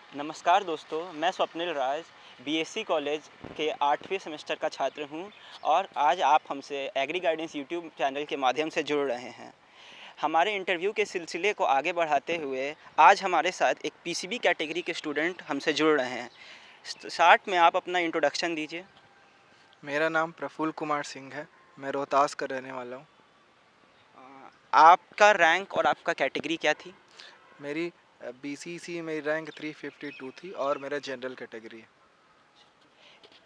नमस्कार दोस्तों, मैं स्वप्निल राज बीएससी कॉलेज के 8वें सेमेस्टर का छात्र हूं और आज आप हमसे एग्री गाइडेंस यूट्यूब चैनल के माध्यम से जुड़ रहे हैं। हमारे इंटरव्यू के सिलसिले को आगे बढ़ाते हुए आज हमारे साथ एक पीसीबी कैटेगरी के स्टूडेंट हमसे जुड़ रहे हैं। स्टार्ट में आप अपना इंट्रोडक्शन दीजिए। मेरा नाम प्रफुल्ल कुमार सिंह है। मैं रोहतास का रहने वाला हूँ। आपका रैंक और आपका कैटेगरी क्या थी? मेरी बीसीसी मेरी रैंक 352 थी और मेरा जनरल कैटेगरी है।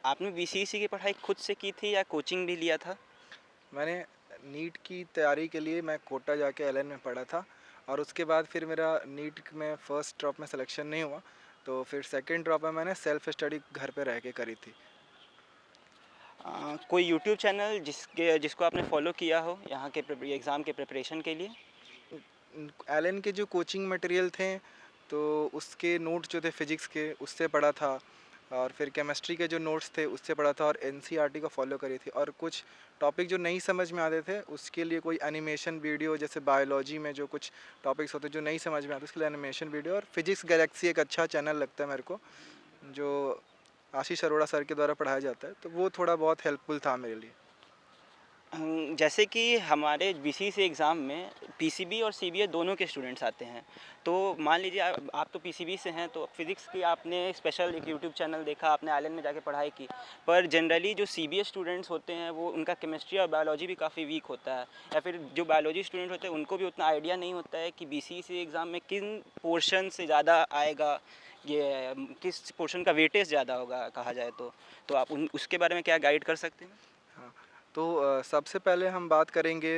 आपने बीसीईसी की पढ़ाई खुद से की थी या कोचिंग भी लिया था? मैंने नीट की तैयारी के लिए मैं कोटा जाके एलएन में पढ़ा था और उसके बाद फिर मेरा नीट में फ़र्स्ट ड्रॉप में सिलेक्शन नहीं हुआ, तो फिर सेकंड ड्रॉप में मैंने सेल्फ स्टडी घर पे रह के करी थी। कोई यूट्यूब चैनल जिसको आपने फॉलो किया हो यहाँ के एग्ज़ाम के प्रिपरेशन के लिए? एलएन के जो कोचिंग मटेरियल थे तो उसके नोट्स जो थे फिजिक्स के उससे पढ़ा था, और फिर केमिस्ट्री के जो नोट्स थे उससे पढ़ा था और एनसीईआरटी को फॉलो करी थी। और कुछ टॉपिक जो नहीं समझ में आते थे उसके लिए कोई एनिमेशन वीडियो, जैसे बायोलॉजी में जो कुछ टॉपिक्स होते जो नहीं समझ में आते उसके लिए एनिमेशन वीडियो, और फिजिक्स गैलेक्सी एक अच्छा चैनल लगता है मेरे को जो आशीष अरोड़ा सर के द्वारा पढ़ाया जाता है, तो वो थोड़ा बहुत हेल्पफुल था मेरे लिए। जैसे कि हमारे बीसीईसी एग्ज़ाम में पीसीबी और सीबीए दोनों के स्टूडेंट्स आते हैं, तो मान लीजिए आप तो पीसीबी से हैं, तो फिज़िक्स की आपने स्पेशल एक यूट्यूब चैनल देखा, आपने आइलैंड में जाके पढ़ाई की। पर जनरली जो सीबीए स्टूडेंट्स होते हैं वो उनका केमिस्ट्री और बायोलॉजी भी काफ़ी वीक होता है, या फिर जो बायोलॉजी स्टूडेंट होते हैं उनको भी उतना आइडिया नहीं होता है कि बीसीईसी एग्ज़ाम में किन पोर्शन से ज़्यादा आएगा, ये किस पोर्शन का वेटेज ज़्यादा होगा कहा जाए तो आप उसके बारे में क्या गाइड कर सकते हैं? हाँ, तो सबसे पहले हम बात करेंगे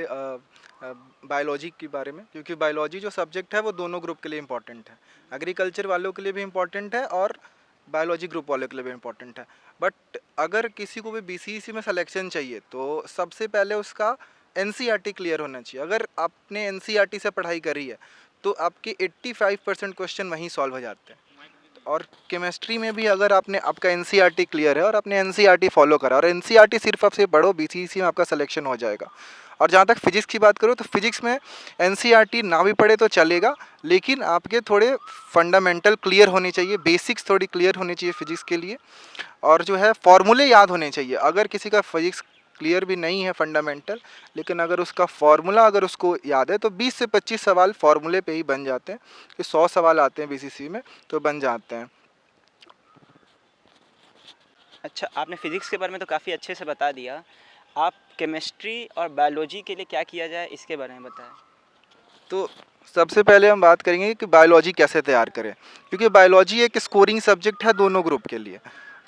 बायोलॉजी के बारे में, क्योंकि बायोलॉजी जो सब्जेक्ट है वो दोनों ग्रुप के लिए इम्पॉर्टेंट है। एग्रीकल्चर वालों के लिए भी इम्पॉर्टेंट है और बायोलॉजी ग्रुप वालों के लिए भी इम्पॉर्टेंट है। बट अगर किसी को भी बीसीईसी में सिलेक्शन चाहिए तो सबसे पहले उसका एनसीईआरटी क्लियर होना चाहिए। अगर आपने एनसीईआरटी से पढ़ाई करी है तो आपके 85% क्वेश्चन वहीं सॉल्व हो जाते हैं। और केमिस्ट्री में भी अगर आपका एनसीईआरटी क्लियर है और आपने एनसीईआरटी फॉलो करा और एनसीईआरटी सिर्फ आपसे पढ़ो, बीसीईसी में आपका सिलेक्शन हो जाएगा। और जहाँ तक फिजिक्स की बात करो तो फिजिक्स में एनसीईआरटी ना भी पढ़े तो चलेगा, लेकिन आपके थोड़े फंडामेंटल क्लियर होने चाहिए, बेसिक्स थोड़ी क्लियर होनी चाहिए फिजिक्स के लिए। और जो है फॉर्मूले याद होने चाहिए। अगर किसी का फिजिक्स क्लियर भी नहीं है फंडामेंटल, लेकिन अगर उसका फार्मूला अगर उसको याद है तो 20 से 25 सवाल फार्मूले पे ही बन जाते हैं, कि 100 सवाल आते हैं बीसीसी में तो बन जाते हैं। अच्छा, आपने फ़िज़िक्स के बारे में तो काफ़ी अच्छे से बता दिया। आप केमिस्ट्री और बायोलॉजी के लिए क्या किया जाए इसके बारे में बताएं। तो सबसे पहले हम बात करेंगे कि बायोलॉजी कैसे तैयार करें, क्योंकि बायोलॉजी एक स्कोरिंग सब्जेक्ट है दोनों ग्रुप के लिए।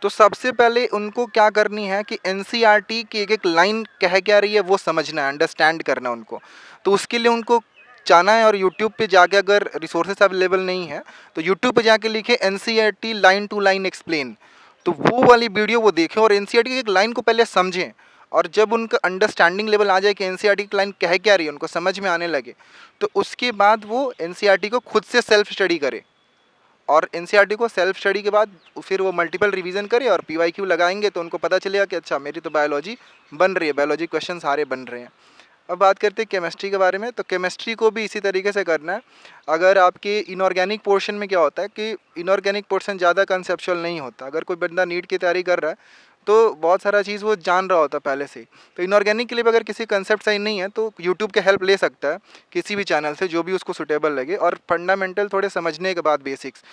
तो सबसे पहले उनको क्या करनी है कि एनसीईआरटी की एक एक लाइन कह क्या रही है वो समझना है, अंडरस्टैंड करना उनको। तो उसके लिए उनको जाना है और यूट्यूब पे जाके, अगर रिसोर्सेज अवेलेबल नहीं है तो यूट्यूब पे जाके लिखे NCERT line to line explain, तो वो वाली वीडियो वो देखें और एनसीईआरटी की एक लाइन को पहले समझें। और जब उनका अंडरस्टैंडिंग लेवल आ जाए कि एनसीईआरटी की लाइन कह क्या रही है, उनको समझ में आने लगे, तो उसके बाद वो एनसीईआरटी को खुद से सेल्फ स्टडी करे। और एनसीईआरटी को सेल्फ स्टडी के बाद फिर वो मल्टीपल रिवीजन करे और पीवाईक्यू लगाएंगे तो उनको पता चलेगा कि अच्छा मेरी तो बायोलॉजी बन रही है, बायोलॉजी क्वेश्चन सारे बन रहे हैं। अब बात करते हैं केमिस्ट्री के बारे में। तो केमिस्ट्री को भी इसी तरीके से करना है। अगर आपके इनऑर्गेनिक पोर्शन में क्या होता है कि इनऑर्गेनिक पोर्शन ज़्यादा कंसेप्चुअल नहीं होता। अगर कोई बंदा नीट की तैयारी कर रहा है तो बहुत सारा चीज़ वो जान रहा होता पहले से ही। तो इनऑर्गेनिक के लिए भी अगर किसी कंसेप्ट सही नहीं है तो यूट्यूब के हेल्प ले सकता है किसी भी चैनल से, जो भी उसको सुटेबल लगे। और फंडामेंटल थोड़े समझने के बाद बेसिक्स,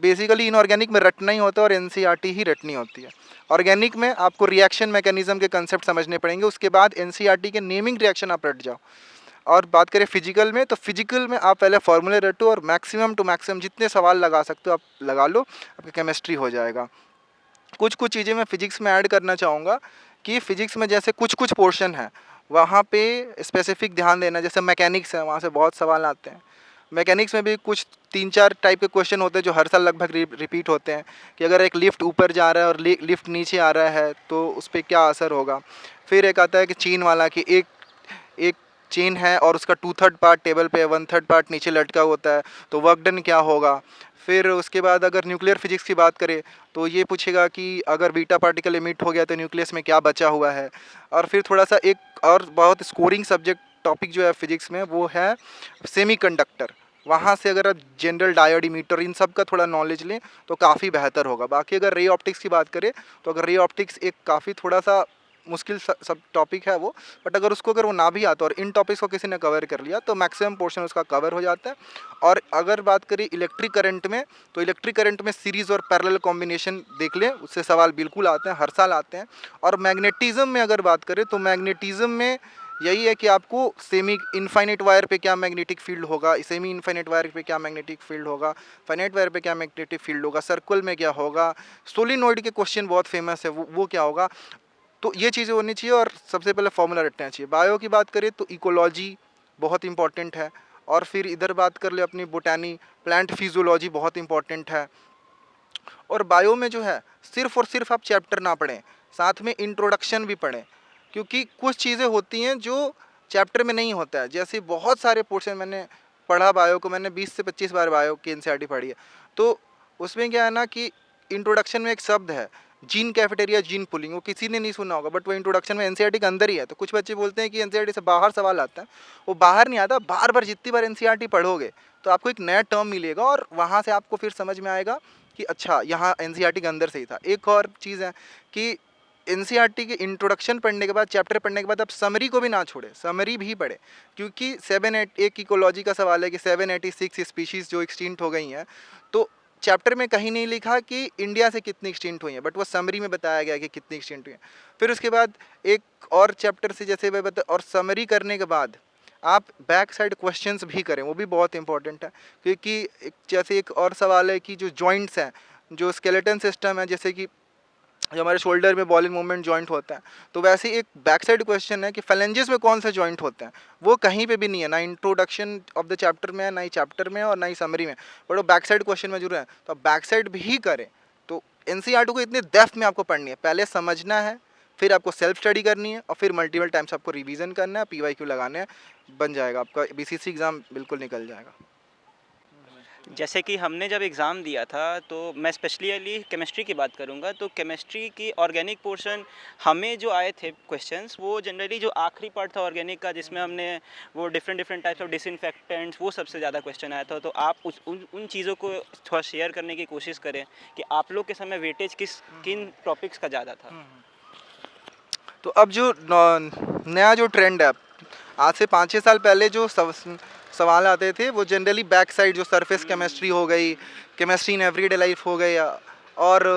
बेसिकली इनऑर्गेनिक में रटना ही होता है और एनसीईआरटी ही रटनी होती है। ऑर्गेनिक में आपको रिएक्शन मैकेनिज्म के कंसेप्ट समझने पड़ेंगे, उसके बाद एनसीईआरटी के नेमिंग रिएक्शन आप रट जाओ। और बात करें फिजिकल में, तो फिजिकल में आप पहले फार्मूले रटो और मैक्सिमम टू मैक्सिमम जितने सवाल लगा सकते हो आप लगा लो, आपका केमिस्ट्री हो जाएगा। कुछ कुछ चीज़ें मैं फिजिक्स में ऐड करना चाहूँगा कि फिजिक्स में जैसे कुछ कुछ पोर्शन है वहाँ पे स्पेसिफिक ध्यान देना। जैसे मैकेनिक्स है, वहाँ से बहुत सवाल आते हैं। मैकेनिक्स में भी कुछ 3-4 टाइप के क्वेश्चन होते हैं जो हर साल लगभग रिपीट होते हैं, कि अगर एक लिफ्ट ऊपर जा रहा है और लिफ्ट नीचे आ रहा है तो उस पर क्या असर होगा। फिर एक आता है कि चेन वाला, कि एक एक चेन है और उसका 2/3 पार्ट टेबल पे, 1/3 पार्ट नीचे लटका होता है, तो वर्क डन क्या होगा। फिर उसके बाद अगर न्यूक्लियर फिजिक्स की बात करें तो ये पूछेगा कि अगर बीटा पार्टिकल एमिट हो गया तो न्यूक्लियस में क्या बचा हुआ है। और फिर थोड़ा सा एक और बहुत स्कोरिंग सब्जेक्ट टॉपिक जो है फिजिक्स में वो है सेमीकंडक्टर। वहाँ से अगर आप जनरल डायोड इमीटर इन सब का थोड़ा नॉलेज लें तो काफ़ी बेहतर होगा। बाकी अगर रे ऑप्टिक्स की बात करें तो अगर रे ऑप्टिक्स एक काफ़ी थोड़ा सा मुश्किल सब टॉपिक है वो, बट अगर वो ना भी आता और इन टॉपिक्स को किसी ने कवर कर लिया तो मैक्सिमम पोर्शन उसका कवर हो जाता है। और अगर बात करें इलेक्ट्रिक करंट में, तो इलेक्ट्रिक करंट में सीरीज़ और पैरेलल कॉम्बिनेशन देख लें, उससे सवाल बिल्कुल आते हैं, हर साल आते हैं। और मैग्नेटिज्म में अगर बात करें तो मैग्नेटिज्म में यही है कि आपको सेमी इनफाइनाइट वायर पे क्या मैग्नेटिक फील्ड होगा, सेमी इनफाइनाइट वायर पे क्या मैग्नेटिक फील्ड होगा, फाइनाइट वायर पे क्या मैग्नेटिक फील्ड होगा, सर्कल में क्या होगा, सोलिनॉइड के क्वेश्चन बहुत फेमस है, वो क्या होगा। तो ये चीज़ें होनी चाहिए और सबसे पहले फॉर्मूला रटना चाहिए। बायो की बात करें तो इकोलॉजी बहुत इंपॉर्टेंट है, और फिर इधर बात कर ले अपनी बोटैनी, प्लांट फिजियोलॉजी बहुत इंपॉर्टेंट है। और बायो में जो है सिर्फ और सिर्फ आप चैप्टर ना पढ़ें, साथ में इंट्रोडक्शन भी पढ़ें, क्योंकि कुछ चीज़ें होती हैं जो चैप्टर में नहीं होता है। जैसे बहुत सारे पोर्शन मैंने पढ़ा बायो को, मैंने 20 से 25 बार बायो की एनसीईआरटी पढ़ी है। तो उसमें क्या है ना कि इंट्रोडक्शन में एक शब्द है जीन कैफेटेरिया जीन पुलिंग, वो किसी ने नहीं सुना होगा, बट वो इंट्रोडक्शन में एनसीईआरटी के अंदर ही है। तो कुछ बच्चे बोलते हैं कि एनसीईआरटी से बाहर सवाल आता है, वो बाहर नहीं आता, बार बार जितनी बार एनसीईआरटी पढ़ोगे तो आपको एक नया टर्म मिलेगा और वहाँ से आपको फिर समझ में आएगा कि अच्छा यहाँ एनसीईआरटी के अंदर से ही था। एक और चीज़ है कि एनसीईआरटी के इंट्रोडक्शन पढ़ने के बाद, चैप्टर पढ़ने के बाद आप समरी को भी ना छोड़े, समरी भी पढ़े, क्योंकि 7 एक इकोलॉजी का सवाल है कि 786 स्पीशीज़ जो एक्सटिंक्ट हो गई हैं, तो चैप्टर में कहीं नहीं लिखा कि इंडिया से कितनी एक्सटिंक्ट हुई हैं, बट वो समरी में बताया गया कि कितनी एक्सटिंक्ट हुई हैं। फिर उसके बाद एक और चैप्टर से जैसे मैं बता, और समरी करने के बाद आप बैक साइड क्वेश्चंस भी करें, वो भी बहुत इंपॉर्टेंट है। क्योंकि जैसे एक और सवाल है कि जो जॉइंट्स हैं, जो स्केलेटन सिस्टम है, जैसे कि जो हमारे शोल्डर में बॉल इन मूवमेंट जॉइंट होता है, तो वैसे एक बैक साइड क्वेश्चन है कि फेलेंजेस में कौन से जॉइंट होते हैं। वो कहीं पे भी नहीं है, ना इंट्रोडक्शन ऑफ द चैप्टर में है, ना ही चैप्टर में और ना ही समरी में, बट वो बैक साइड क्वेश्चन में जरूर है। तो आप बैक साइड भी करें। तो एनसीईआरटी को इतने डेप्थ में आपको पढ़नी है, पहले समझना है, फिर आपको सेल्फ स्टडी करनी है, और फिर मल्टीपल टाइम्स आपको रिवीजन करना है, पीवाईक्यू लगाने हैं, बन जाएगा आपका बीसीसी एग्ज़ाम, बिल्कुल निकल जाएगा। जैसे कि हमने जब एग्ज़ाम दिया था तो मैं स्पेशली केमिस्ट्री की बात करूँगा, तो केमिस्ट्री की ऑर्गेनिक पोर्शन हमें जो आए थे क्वेश्चंस, वो जनरली जो आखिरी पार्ट था ऑर्गेनिक का, जिसमें हमने वो डिफरेंट टाइप्स ऑफ डिसइंफेक्टेंट्स, वो सबसे ज़्यादा क्वेश्चन आया था। तो आप उन चीज़ों को थोड़ा शेयर करने की कोशिश करें कि आप लोग के समय वेटेज किन टॉपिक्स का ज़्यादा था। तो अब जो नया जो ट्रेंड है, आज से 5-6 साल पहले जो सवाल आते थे वो जनरली बैक साइड, जो सरफेस केमिस्ट्री हो गई, केमिस्ट्री इन एवरीडे लाइफ हो गई, और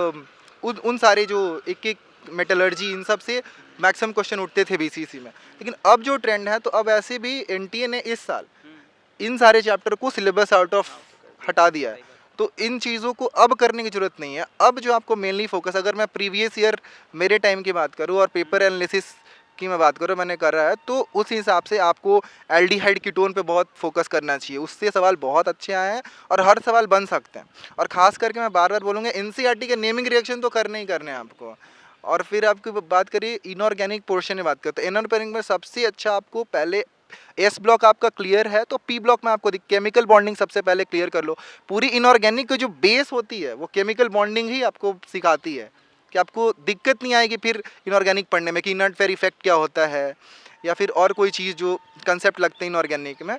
उन सारे जो एक मेटलर्जी, इन सब से मैक्सिमम क्वेश्चन उठते थे बीसीसी में। लेकिन अब जो ट्रेंड है, तो अब ऐसे भी एनटीए ने इस साल इन सारे चैप्टर को सिलेबस आउट ऑफ हटा दिया है। तो इन चीज़ों को अब करने की ज़रूरत नहीं है। अब जो आपको मेनली फोकस, अगर मैं प्रीवियस ईयर मेरे टाइम की बात करूँ और पेपर एनालिसिस की मैं बात करूँ, मैंने कर रहा है, तो उस हिसाब से आपको एल्डिहाइड कीटोन पे बहुत फोकस करना चाहिए। उससे सवाल बहुत अच्छे आए हैं और हर सवाल बन सकते हैं। और ख़ास करके मैं बार बार बोलूँगा, एनसीईआरटी के नेमिंग रिएक्शन तो करने ही करने हैं आपको। और फिर आपकी बात करिए इनऑर्गेनिक पोर्शन में बात करते हैं, इनऑर्गेनिक में सबसे अच्छा आपको पहले एस ब्लॉक आपका क्लियर है तो पी ब्लॉक में आपको केमिकल बॉन्डिंग सबसे पहले क्लियर कर लो। पूरी इनऑर्गेनिक की जो बेस होती है वो केमिकल बॉन्डिंग ही आपको सिखाती है, कि आपको दिक्कत नहीं आएगी फिर इनऑर्गेनिक पढ़ने में कि इनर्ट फेयर इफेक्ट क्या होता है, या फिर और कोई चीज़ जो कंसेप्ट लगते हैं इनऑर्गेनिक में,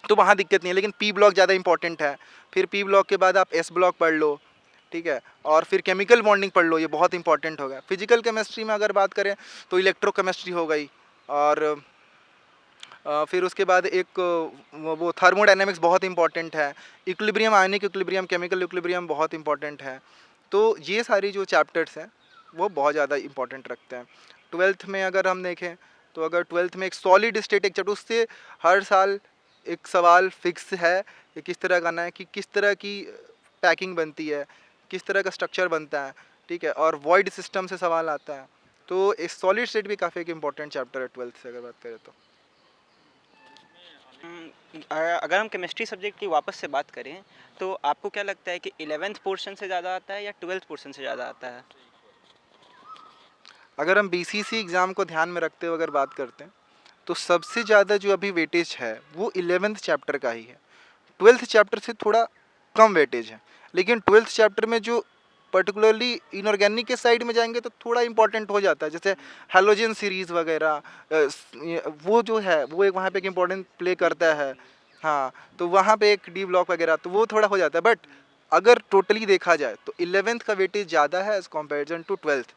तो वहाँ दिक्कत नहीं है। लेकिन पी ब्लॉक ज़्यादा इंपॉर्टेंट है। फिर पी ब्लॉक के बाद आप एस ब्लॉक पढ़ लो, ठीक है, और फिर केमिकल बॉन्डिंग पढ़ लो, ये बहुत इंपॉर्टेंट होगा। फिजिकल केमिस्ट्री में अगर बात करें तो इलेक्ट्रोकेमिस्ट्री हो गई, और फिर उसके बाद एक वो थर्मोडायनेमिक्स बहुत इंपॉर्टेंट है, equilibrium, ionic equilibrium, chemical equilibrium बहुत इंपॉर्टेंट है। तो ये सारी जो चैप्टर्स हैं वो बहुत ज़्यादा इंपॉर्टेंट रखते हैं। 12th में अगर हम देखें तो अगर 12th में एक सॉलिड स्टेट एक चैप्टर, उससे हर साल एक सवाल फिक्स है कि किस तरह करना है, कि किस तरह की पैकिंग बनती है, किस तरह का स्ट्रक्चर बनता है, ठीक है, और वॉइड सिस्टम से सवाल आता है। तो एक सॉलिड स्टेट भी काफ़ी एक इंपॉर्टेंट चैप्टर है 12th से अगर बात करें तो। अगर हम केमिस्ट्री सब्जेक्ट की वापस से बात करें, तो आपको क्या लगता है कि 11th पोर्शन से ज़्यादा आता है या 12th पोर्शन से ज़्यादा आता है? अगर हम बीसीसी एग्ज़ाम को ध्यान में रखते हुए अगर बात करते हैं तो सबसे ज़्यादा जो अभी वेटेज है वो 11th चैप्टर का ही है। 12th चैप्टर से थोड़ा कम वेटेज है, लेकिन 12th चैप्टर में जो पर्टिकुलरली इनऑर्गेनिक के साइड में जाएंगे तो थोड़ा इंपॉर्टेंट हो जाता है, जैसे हैलोजन सीरीज़ वगैरह, वो जो है वो एक वहाँ पे एक इम्पोर्टेंट प्ले करता है। हाँ, तो वहाँ पे एक डी ब्लॉक वगैरह तो वो थोड़ा हो जाता है, बट अगर टोटली देखा जाए तो 11th का वेटेज ज़्यादा है as comparison to 12th।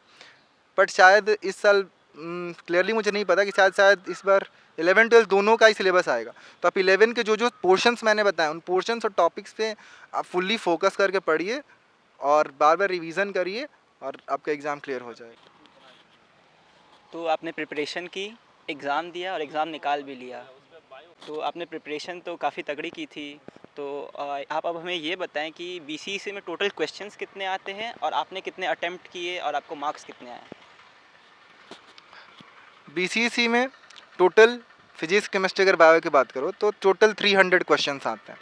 But शायद इस साल क्लियरली मुझे नहीं पता कि शायद इस बार 11 12 दोनों का ही सिलेबस आएगा। तो आप 11 के जो जो पोर्शंस मैंने बताए उन पोर्शंस और टॉपिक्स पे आप फुल्ली फोकस करके पढ़िए और बार बार रिवीजन करिए और आपका एग्ज़ाम क्लियर हो जाएगा। तो आपने प्रिपरेशन की, एग्ज़ाम दिया और एग्ज़ाम निकाल भी लिया। तो आपने प्रिपरेशन तो काफ़ी तगड़ी की थी। तो आप अब हमें ये बताएं कि बीसीईसी में टोटल क्वेश्चंस कितने आते हैं और आपने कितने अटेम्प्ट किए और आपको मार्क्स कितने आए? बीसीईसी में टोटल फिजिक्स केमिस्ट्री अगर बायो की बात करो तो टोटल 300 क्वेश्चंस आते हैं,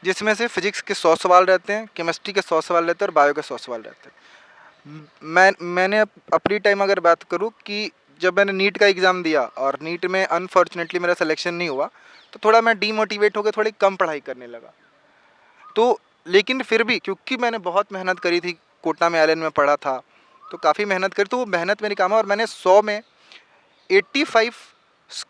जिसमें से फिजिक्स के 100 सवाल रहते हैं, केमिस्ट्री के 100 सवाल रहते हैं और बायो के 100 सवाल रहते हैं। मैंने अपनी टाइम अगर बात करूँ कि जब मैंने नीट का एग्ज़ाम दिया और नीट में अनफॉर्चुनेटली मेरा सिलेक्शन नहीं हुआ, तो थोड़ा मैं डीमोटिवेट होकर थोड़ी कम पढ़ाई करने लगा। तो लेकिन फिर भी क्योंकि मैंने बहुत मेहनत करी थी, कोटा में एलन में पढ़ा था, तो काफ़ी मेहनत करी, तो वो मेहनत मेरी काम है और मैंने 100 में 85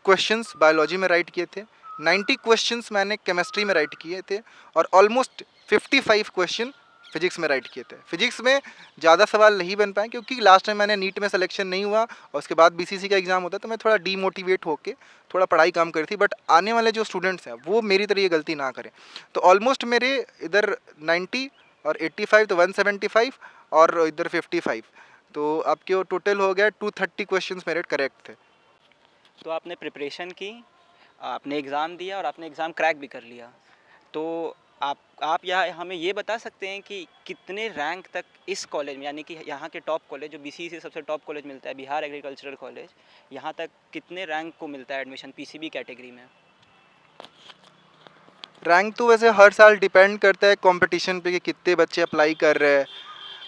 क्वेश्चंस बायोलॉजी में राइट किए थे, 90 क्वेश्चंस मैंने केमिस्ट्री में राइट किए थे और ऑलमोस्ट 55 क्वेश्चन फिजिक्स में राइट किए थे। फिजिक्स में ज़्यादा सवाल नहीं बन पाए क्योंकि लास्ट टाइम मैंने नीट में सिलेक्शन नहीं हुआ और उसके बाद बीसीसी का एग्ज़ाम होता, तो मैं थोड़ा डीमोटिवेट होके थोड़ा पढ़ाई कम करी थी। बट आने वाले जो स्टूडेंट्स हैं वो मेरी तरह ये गलती ना करें। तो ऑलमोस्ट मेरे इधर 90 और 85 तो 175 और इधर 55, तो आपके वो टोटल हो गया 230 क्वेश्चंस मेरे करेक्ट थे। तो आपने प्रिपरेशन की, आपने एग्ज़ाम दिया और आपने एग्ज़ाम क्रैक भी कर लिया। तो आप यहाँ हमें ये बता सकते हैं कि कितने रैंक तक इस कॉलेज में, यानी कि यहाँ के टॉप कॉलेज जो बीसीई से सबसे टॉप कॉलेज मिलता है, बिहार एग्रीकल्चरल कॉलेज, यहाँ तक कितने रैंक को मिलता है एडमिशन पीसीबी कैटेगरी में? रैंक तो वैसे हर साल डिपेंड करता है कंपटीशन पे कि कितने बच्चे अप्लाई कर रहे हैं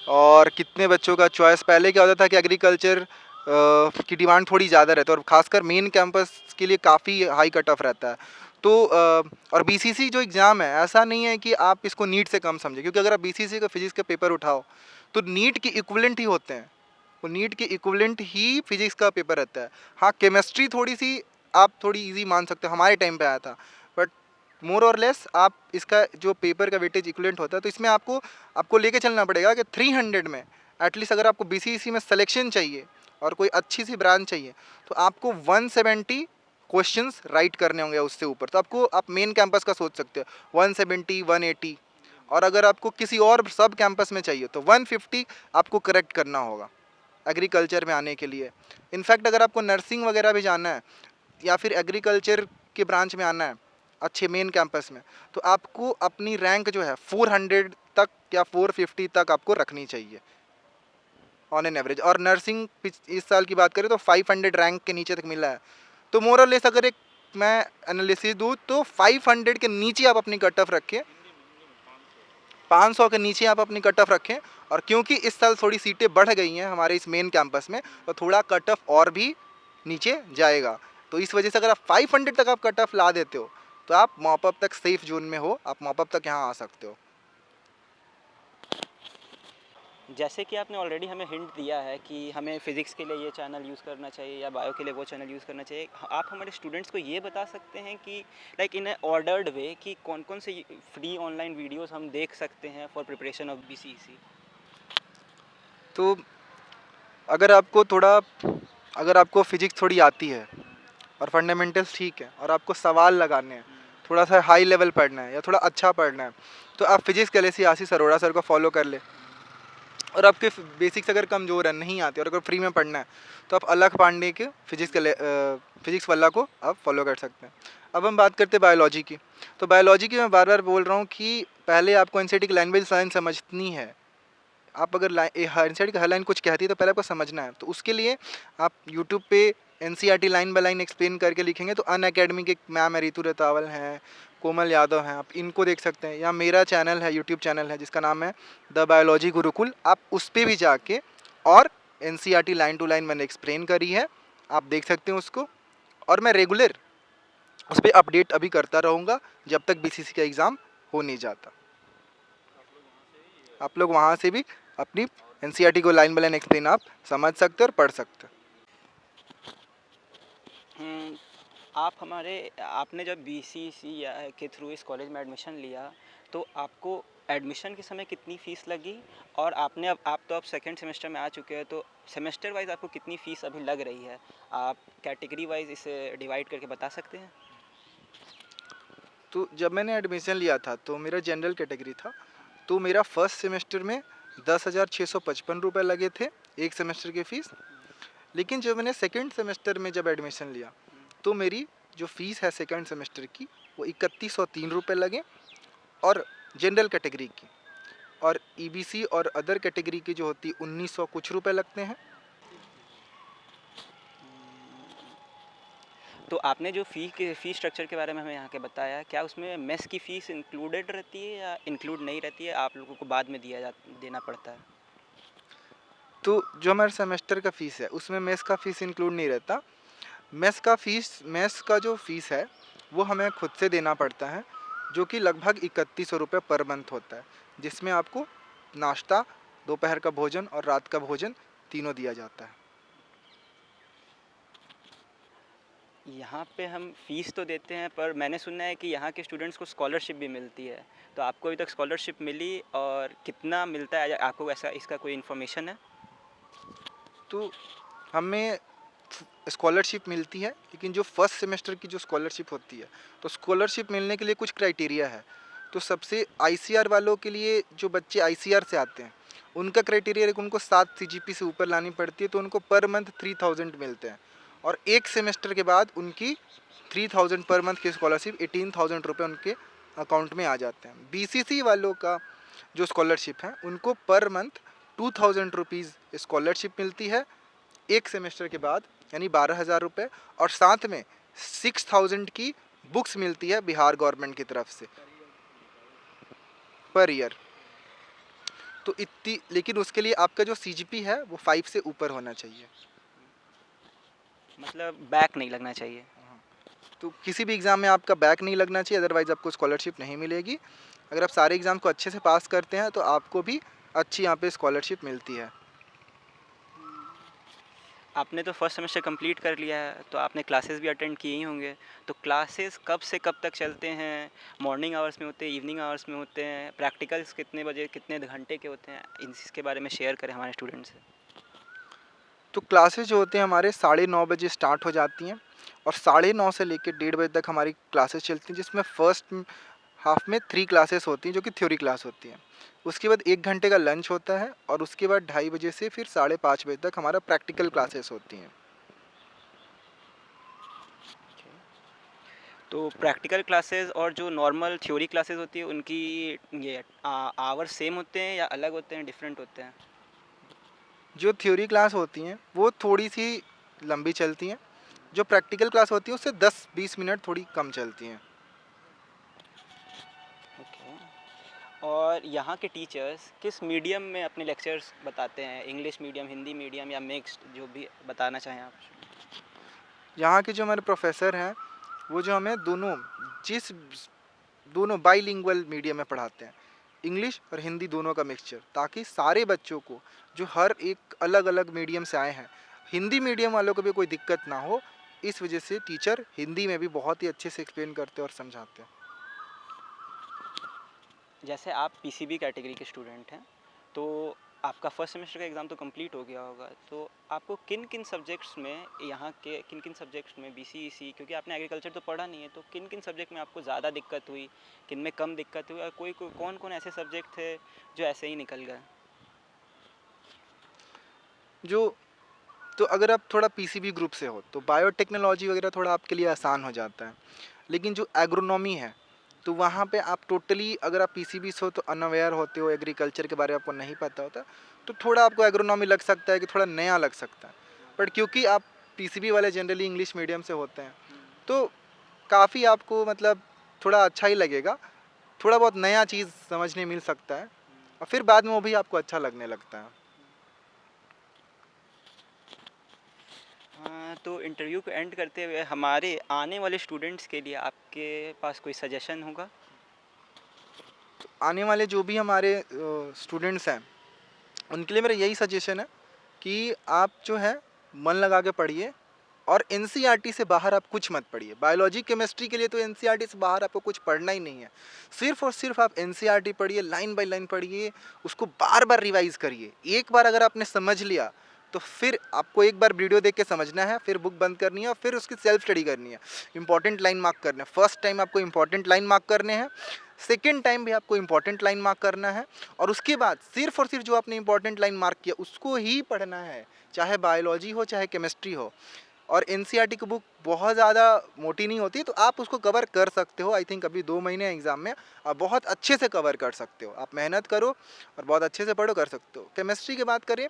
और कितने बच्चों का चॉइस। पहले क्या होता था कि एग्रीकल्चर की डिमांड थोड़ी ज़्यादा रहती है और ख़ासकर मेन कैंपस के लिए काफ़ी हाई कट ऑफ रहता है। तो और बीसीसी जो एग्ज़ाम है ऐसा नहीं है कि आप इसको नीट से कम समझें, क्योंकि अगर आप बीसीसी का फिजिक्स का पेपर उठाओ तो नीट के इक्विवेलेंट ही होते हैं, वो नीट के इक्विवेलेंट ही फिजिक्स का पेपर रहता है। हाँ, केमिस्ट्री थोड़ी सी आप थोड़ी इजी मान सकते हो, हमारे टाइम पे आया था, बट मोर और लेस आप इसका जो पेपर का वेटेज इक्विवेलेंट होता है, तो इसमें आपको आपको लेके चलना पड़ेगा कि 300 में एटलीस्ट अगर आपको बीसीईसी में सिलेक्शन चाहिए और कोई अच्छी सी ब्रांच चाहिए तो आपको 170 क्वेश्चंस राइट करने होंगे उससे ऊपर। तो आपको आप मेन कैंपस का सोच सकते हो 170 180, और अगर आपको किसी और सब कैंपस में चाहिए तो 150 आपको करेक्ट करना होगा एग्रीकल्चर में आने के लिए। इनफैक्ट अगर आपको नर्सिंग वगैरह भी जाना है या फिर एग्रीकल्चर के ब्रांच में आना है अच्छे मेन कैंपस में, तो आपको अपनी रैंक जो है 400 तक या 450 तक आपको रखनी चाहिए ऑन एन एवरेज। और नर्सिंग इस साल की बात करें तो 500 रैंक के नीचे तक मिला है। तो मोर और लेस अगर एक मैं एनालिसिस दूँ तो 500 के नीचे आप अपनी कट ऑफ रखें, 500 के नीचे आप अपनी कट ऑफ रखें। और क्योंकि इस साल थोड़ी सीटें बढ़ गई हैं हमारे इस मेन कैंपस में, तो थोड़ा कट ऑफ और भी नीचे जाएगा। तो इस वजह से अगर आप 500 तक आप कट ऑफ ला देते हो तो आप मॉपअप तक सेफ जोन में हो, आप मॉपअप तक यहाँ आ सकते हो। जैसे कि आपने ऑलरेडी हमें हिंट दिया है कि हमें फ़िज़िक्स के लिए ये चैनल यूज़ करना चाहिए या बायो के लिए वो चैनल यूज़ करना चाहिए, आप हमारे स्टूडेंट्स को ये बता सकते हैं कि लाइक इन ए ऑर्डर्ड वे कि कौन कौन से फ्री ऑनलाइन वीडियोस हम देख सकते हैं फॉर प्रिपरेशन ऑफ बीसीईसी? तो अगर आपको थोड़ा अगर आपको फिजिक्स थोड़ी आती है और फंडामेंटल्स ठीक है और आपको सवाल लगाने हैं, थोड़ा सा हाई लेवल पढ़ना है या थोड़ा अच्छा पढ़ना है, तो आप फिजिक्स के लिए सी आशीष अरोड़ा सर को फॉलो कर ले। और आपके बेसिक्स अगर कमज़ोर है, नहीं आते और अगर फ्री में पढ़ना है तो आप अलख पांडे के फिजिक्स वाला को आप फॉलो कर सकते हैं। अब हम बात करते हैं बायोलॉजी की। तो बायोलॉजी की मैं बार बार बोल रहा हूँ कि पहले आपको एनसीईआरटी की लैंग्वेज साइंस समझनी है। आप अगर एनसीईआरटी की हेडलाइन कुछ कहती है तो पहले आपको समझना है। तो उसके लिए आप यूट्यूब पे NCERT line by line explain करके लिखेंगे तो अन अकेडमी के मैम है, रितु रतावल हैं, कोमल यादव हैं, आप इनको देख सकते हैं। या मेरा चैनल है, यूट्यूब चैनल है जिसका नाम है द बायोलॉजी गुरुकुल, आप उस पर भी जाके और एनसीईआरटी लाइन टू लाइन मैंने एक्सप्लेन करी है, आप देख सकते हैं उसको। और मैं रेगुलर उस पर अपडेट अभी करता रहूँगा जब तक बीसीसी का एग्ज़ाम हो नहीं जाता। आप लोग वहाँ से भी अपनी एनसीईआरटी को लाइन बाय लाइन एक्सप्लेन आप समझ सकते हो और पढ़ सकते हो। आप हमारे आपने जब बीसीसी या के थ्रू इस कॉलेज में एडमिशन लिया, तो आपको एडमिशन के समय कितनी फ़ीस लगी? और आपने अब आप तो अब सेकंड सेमेस्टर में आ चुके हैं, तो सेमेस्टर वाइज़ आपको कितनी फ़ीस अभी लग रही है? आप कैटेगरी वाइज़ इसे डिवाइड करके बता सकते हैं? तो जब मैंने एडमिशन लिया था तो मेरा जनरल कैटेगरी था, तो मेरा फर्स्ट सेमेस्टर में 10,655 रुपये लगे थे एक सेमेस्टर की फ़ीस। लेकिन जब मैंने सेकंड सेमेस्टर में जब एडमिशन लिया तो मेरी जो फ़ीस है सेकंड सेमेस्टर की वो 3103 रुपये लगे, और जनरल कैटेगरी की और ईबीसी और अदर कैटेगरी की जो होती 1900 कुछ रुपए लगते हैं। तो आपने जो फ़ी स्ट्रक्चर के बारे में हमें यहाँ के बताया, क्या उसमें मेस की फ़ीस इंक्लूडेड रहती है या इंक्लूड नहीं रहती है, आप लोगों को बाद में देना पड़ता है? तो जो हमारे सेमेस्टर का फ़ीस है उसमें मेस का फ़ीस इंक्लूड नहीं रहता। मेस का जो फ़ीस है वो हमें खुद से देना पड़ता है, जो कि लगभग 3100 रुपये पर मंथ होता है, जिसमें आपको नाश्ता, दोपहर का भोजन और रात का भोजन तीनों दिया जाता है। यहाँ पे हम फ़ीस तो देते हैं, पर मैंने सुना है कि यहाँ के स्टूडेंट्स को स्कॉलरशिप भी मिलती है। तो आपको अभी तक स्कॉलरशिप मिली और कितना मिलता है, आपको ऐसा इसका कोई इन्फॉर्मेशन है? तो हमें स्कॉलरशिप मिलती है, लेकिन जो फर्स्ट सेमेस्टर की जो स्कॉलरशिप होती है, तो स्कॉलरशिप मिलने के लिए कुछ क्राइटेरिया है। तो सबसे आईसीआर वालों के लिए, जो बच्चे आईसीआर से आते हैं उनका क्राइटेरिया है कि उनको 7 सीजीपी से ऊपर लानी पड़ती है, तो उनको पर मंथ 3000 मिलते हैं, और एक सेमेस्टर के बाद उनकी 3000 पर मंथ की स्कॉलरशिप 18,000 रुपये उनके अकाउंट में आ जाते हैं। बीसीसी वालों का जो स्कॉलरशिप है उनको पर मंथ 2000 रुपीज़ स्कॉलरशिप मिलती है एक सेमेस्टर के बाद, यानी 12,000 रुपये, और साथ में 6000 की बुक्स मिलती है बिहार गवर्नमेंट की तरफ से पर ईयर। तो इतनी, लेकिन उसके लिए आपका जो सीजीपी है वो 5 से ऊपर होना चाहिए। मतलब बैक नहीं लगना चाहिए। तो किसी भी एग्ज़ाम में आपका बैक नहीं लगना चाहिए, अदरवाइज़ आपको स्कॉलरशिप नहीं मिलेगी। अगर आप सारे एग्ज़ाम को अच्छे से पास करते हैं तो आपको भी अच्छी यहाँ पे स्कॉलरशिप मिलती है। आपने तो फर्स्ट सेमेस्टर कंप्लीट कर लिया है, तो आपने क्लासेस भी अटेंड किए ही होंगे। तो क्लासेस कब से कब तक चलते हैं? मॉर्निंग आवर्स में होते हैं, इवनिंग आवर्स में होते हैं? प्रैक्टिकल्स कितने बजे, कितने घंटे के होते हैं? इसके बारे में शेयर करें हमारे स्टूडेंट से। तो क्लासेस जो होते हैं हमारे 9:30 बजे स्टार्ट हो जाती हैं, और 9:30 से लेकर 1:30 बजे तक हमारी क्लासेस चलती हैं, जिसमें फर्स्ट हाफ में 3 क्लासेस होती हैं जो कि थ्योरी क्लास होती हैं। उसके बाद 1 घंटे का लंच होता है, और उसके बाद 2:30 बजे से फिर 5:30 बजे तक हमारा प्रैक्टिकल क्लासेस होती हैं। तो प्रैक्टिकल क्लासेस और जो नॉर्मल थ्योरी क्लासेस होती है, उनकी ये आवर्स सेम होते हैं या अलग होते हैं, डिफरेंट होते हैं? जो थ्योरी क्लास होती हैं वो थोड़ी सी लंबी चलती हैं, जो प्रैक्टिकल क्लास होती है उससे 10-20 मिनट थोड़ी कम चलती हैं। ओके। और यहाँ के टीचर्स किस मीडियम में अपने लेक्चर्स बताते हैं? इंग्लिश मीडियम, हिंदी मीडियम या मिक्स्ड, जो भी बताना चाहें आप। यहाँ के जो हमारे प्रोफेसर हैं वो जो हमें जिस दोनों बाइलिंगुअल मीडियम में पढ़ाते हैं, इंग्लिश और हिंदी दोनों का मिक्सचर, ताकि सारे बच्चों को, जो हर एक अलग अलग मीडियम से आए हैं, हिंदी मीडियम वालों को भी कोई दिक्कत ना हो। इस वजह से टीचर हिंदी में भी बहुत ही अच्छे से एक्सप्लेन करते हैं और समझाते हैं। जैसे आप पीसीबी कैटेगरी के स्टूडेंट हैं, तो आपका फर्स्ट सेमेस्टर का एग्ज़ाम तो कंप्लीट हो गया होगा, तो आपको किन किन सब्जेक्ट्स में, यहाँ के किन किन सब्जेक्ट्स में बीसीईसी, क्योंकि आपने एग्रीकल्चर तो पढ़ा नहीं है, तो किन किन सब्जेक्ट में आपको ज़्यादा दिक्कत हुई, किन में कम दिक्कत हुई, और कौन कौन ऐसे सब्जेक्ट थे जो ऐसे ही निकल गए? जो तो अगर आप थोड़ा पीसीबी ग्रुप से हो तो बायोटेक्नोलॉजी वगैरह थोड़ा आपके लिए आसान हो जाता है, लेकिन जो एग्रोनॉमी है तो वहाँ पे आप टोटली, अगर आप पीसीबी से हो तो अनअवेयर होते हो, एग्रीकल्चर के बारे में आपको नहीं पता होता, तो थोड़ा आपको एग्रोनॉमी लग सकता है कि थोड़ा नया लग सकता है। बट क्योंकि आप पीसीबी वाले जनरली इंग्लिश मीडियम से होते हैं, तो काफ़ी आपको मतलब थोड़ा अच्छा ही लगेगा, थोड़ा बहुत नया चीज़ समझने मिल सकता है, और फिर बाद में वो भी आपको अच्छा लगने लगता है। हाँ, तो इंटरव्यू को एंड करते हुए हमारे आने वाले स्टूडेंट्स के लिए आपके पास कोई सजेशन होगा? आने वाले जो भी हमारे स्टूडेंट्स हैं उनके लिए मेरा यही सजेशन है कि आप जो है मन लगा के पढ़िए, और एनसीईआरटी से बाहर आप कुछ मत पढ़िए। बायोलॉजी केमिस्ट्री के लिए तो एनसीईआरटी से बाहर आपको कुछ पढ़ना ही नहीं है। सिर्फ और सिर्फ आप एनसीईआरटी पढ़िए, लाइन बाय लाइन पढ़िए, उसको बार बार रिवाइज करिए। एक बार अगर आपने समझ लिया तो फिर आपको एक बार वीडियो देख के समझना है, फिर बुक बंद करनी है और फिर उसकी सेल्फ स्टडी करनी है। इंपॉर्टेंट लाइन मार्क करना है। फर्स्ट टाइम आपको इंपॉर्टेंट लाइन मार्क करने हैं, सेकेंड टाइम भी आपको इंपॉर्टेंट लाइन मार्क करना है, और उसके बाद सिर्फ और सिर्फ जो आपने इंपॉर्टेंट लाइन मार्क किया उसको ही पढ़ना है, चाहे बायोलॉजी हो चाहे केमिस्ट्री हो। और एनसीईआरटी की बुक बहुत ज़्यादा मोटी नहीं होती, तो आप उसको कवर कर सकते हो। आई थिंक अभी 2 महीने एग्ज़ाम में आप बहुत अच्छे से कवर कर सकते हो। आप मेहनत करो और बहुत अच्छे से पढ़ो, कर सकते हो। केमिस्ट्री की बात करें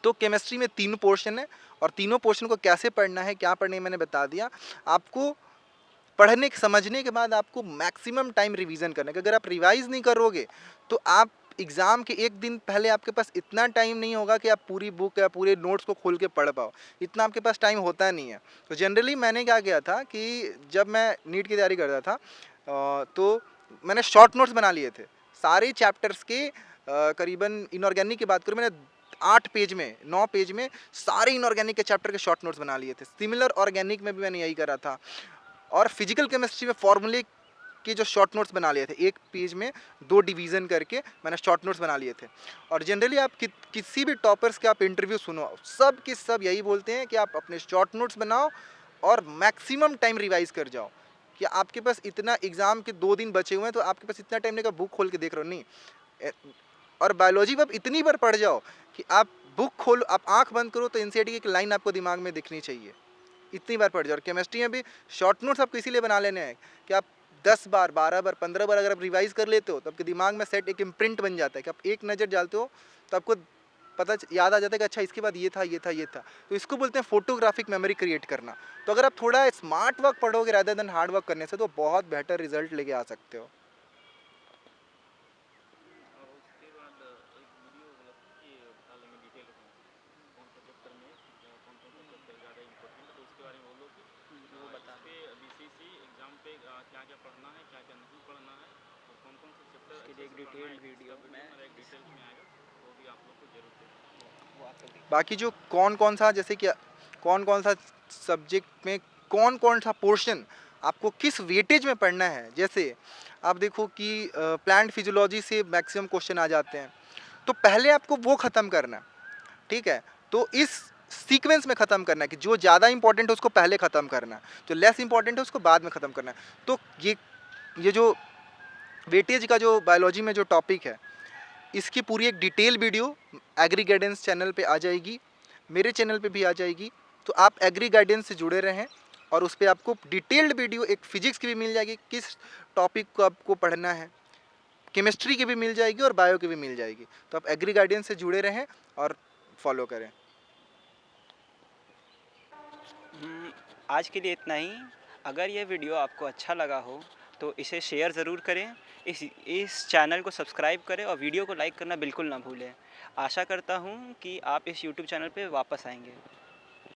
तो केमिस्ट्री में 3 पोर्शन है, और तीनों पोर्शन को कैसे पढ़ना है, क्या पढ़ना है, मैंने बता दिया आपको। पढ़ने समझने के बाद आपको मैक्सिमम टाइम रिवीजन करना है, कि अगर आप रिवाइज नहीं करोगे तो आप एग्ज़ाम के एक दिन पहले आपके पास इतना टाइम नहीं होगा कि आप पूरी बुक या पूरे नोट्स को खोल के पढ़ पाओ। इतना आपके पास टाइम होता नहीं है। तो जनरली मैंने क्या किया था कि जब मैं नीट की तैयारी करता था तो मैंने शॉर्ट नोट्स बना लिए थे सारे चैप्टर्स के। करीबन इनऑर्गेनिक की बात करूँ, मैंने 8 पेज में 9 पेज में सारे इनऑर्गेनिक के चैप्टर के शॉर्ट नोट्स बना लिए थे। सिमिलर ऑर्गेनिक में भी मैंने यही करा था, और फिजिकल केमिस्ट्री में फॉर्मूले के जो शॉर्ट नोट्स बना लिए थे, एक पेज में 2 डिवीज़न करके मैंने शॉर्ट नोट्स बना लिए थे। और जनरली आप किसी भी टॉपर्स के आप इंटरव्यू सुनो, सब के सब यही बोलते हैं कि आप अपने शॉर्ट नोट्स बनाओ और मैक्सिमम टाइम रिवाइज कर जाओ। कि आपके पास इतना एग्ज़ाम के 2 दिन बचे हुए हैं, तो आपके पास इतना टाइम नहीं का बुक खोल के देख रहे हो, नहीं। और बायोलॉजी में आप इतनी बार पढ़ जाओ कि आप बुक खोलो, आप आंख बंद करो तो एनसीईआरटी की एक लाइन आपको दिमाग में दिखनी चाहिए, इतनी बार पढ़ जाओ। और केमिस्ट्री में भी शॉर्ट नोट्स आपको इसीलिए बना लेने हैं कि आप 10 बार 12 बार 15 बार अगर आप रिवाइज कर लेते हो तो आपके दिमाग में सेट एक इम्प्रिंट बन जाता है कि आप एक नज़र डालते हो तो आपको याद आ जाता है कि अच्छा इसके बाद ये था ये था ये था। तो इसको बोलते हैं फोटोग्राफिक मेमोरी क्रिएट करना। तो अगर आप थोड़ा स्मार्ट वर्क पढ़ोगे रादर देन हार्ड वर्क करने से, तो बहुत बेहतर रिजल्ट लेके आ सकते हो। और उसके बाद एक वीडियो मतलब कि बता लेंगे डिटेल में कौन सा चैप्टर में कौन सा चैप्टर ज़्यादा इंपॉर्टेंट है, तो उसके बारे में बोलो कि वो बता इस पे बीसीसी एग्ज़ाम पे क्या क्या पढ़ना है, क्या क्या नहीं पढ़ना है, और कौन कौन से चैप्टर उसके अच्छे लिए एक से पढ़ना है, डिटेल्ड वीडियो इसका वीडियो मैं मेरा एक डिटेल्स में आएगा, वो भी आप लोग को जरूर देखें। वो आप लोग देखिए। बाकी जो कौन कौन सा, जैसे कि कौन कौन सा सब्जेक्ट में कौन कौन सा पोर्शन आपको किस वेटेज में पढ़ना है, जैसे आप देखो कि प्लांट फिजियोलॉजी से मैक्सिमम क्वेश्चन आ जाते हैं, तो पहले आपको वो ख़त्म करना है, ठीक है। तो इस सीक्वेंस में ख़त्म करना है कि जो ज़्यादा इंपॉर्टेंट है उसको पहले ख़त्म करना है, जो लेस इंपॉर्टेंट है उसको बाद में ख़त्म करना है। तो ये जो वेटेज का जो बायोलॉजी में जो टॉपिक है, इसकी पूरी एक detail video agri guidance channel पे आ जाएगी, मेरे चैनल पे भी आ जाएगी। तो आप एग्री गाइडेंस से जुड़े रहें, और उस पर आपको डिटेल्ड वीडियो एक फिजिक्स की भी मिल जाएगी, किस टॉपिक को आपको पढ़ना है, केमिस्ट्री की भी मिल जाएगी और बायो की भी मिल जाएगी। तो आप एग्री गाइडेंस से जुड़े रहें और फॉलो करें। आज के लिए इतना ही। अगर ये वीडियो आपको अच्छा लगा हो तो इसे शेयर ज़रूर करें, इस चैनल को सब्सक्राइब करें और वीडियो को लाइक करना बिल्कुल ना भूलें। आशा करता हूँ कि आप इस यूट्यूब चैनल पे वापस आएंगे।